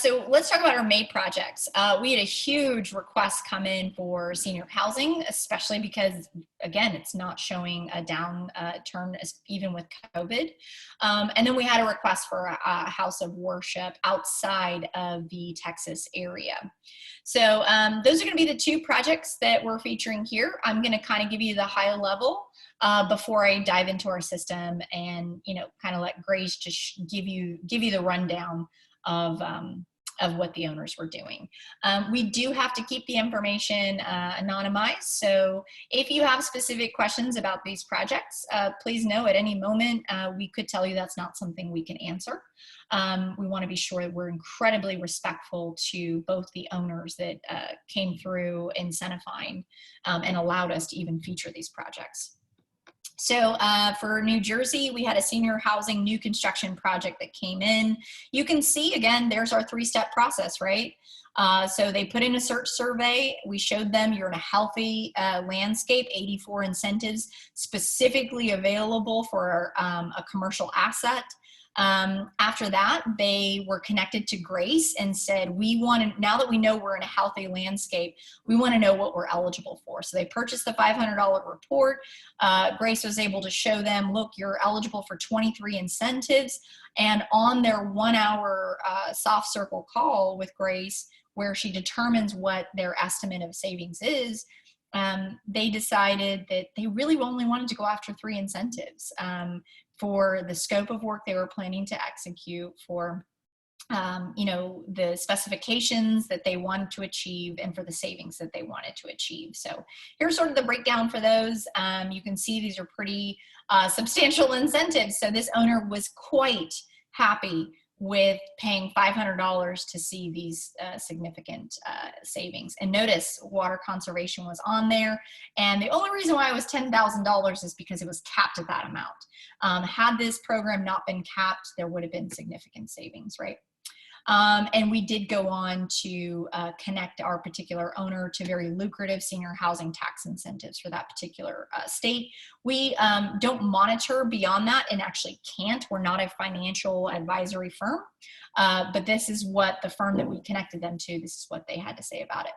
So let's talk about our May projects. We had a huge request come in for senior housing, especially because, again, it's not showing a downturn even with COVID. And then we had a request for a house of worship outside of the Texas area. So those are going to be the two projects that we're featuring here. I'm going to kind of give you the high level before I dive into our system and, kind of let Grace just give you the rundown of what the owners were doing. We do have to keep the information anonymized. So if you have specific questions about these projects, please know at any moment we could tell you that's not something we can answer. We want to be sure that we're incredibly respectful to both the owners that came through incentivizing and allowed us to even feature these projects. So for New Jersey, we had a senior housing new construction project that came in. You can see, again, there's our three-step process, right? So they put in a search survey. We showed them you're in a healthy landscape, 84 incentives specifically available for a commercial asset. After that, they were connected to Grace and said, now that we know we're in a healthy landscape, we want to know what we're eligible for. So they purchased the $500 report. Grace was able to show them, look, you're eligible for 23 incentives. And on their 1 hour soft circle call with Grace, where she determines what their estimate of savings is, they decided that they really only wanted to go after 3 incentives for the scope of work they were planning to execute, for the specifications that they wanted to achieve, and for the savings that they wanted to achieve. So here's sort of the breakdown for those. You can see these are pretty substantial incentives. So this owner was quite happy with paying $500 to see these significant savings. And notice water conservation was on there. And the only reason why it was $10,000 is because it was capped at that amount. Had this program not been capped, there would have been significant savings, right? And we did go on to connect our particular owner to very lucrative senior housing tax incentives for that particular state. We don't monitor beyond that and actually can't. We're not a financial advisory firm, but this is what the firm that we connected them to, this is what they had to say about it.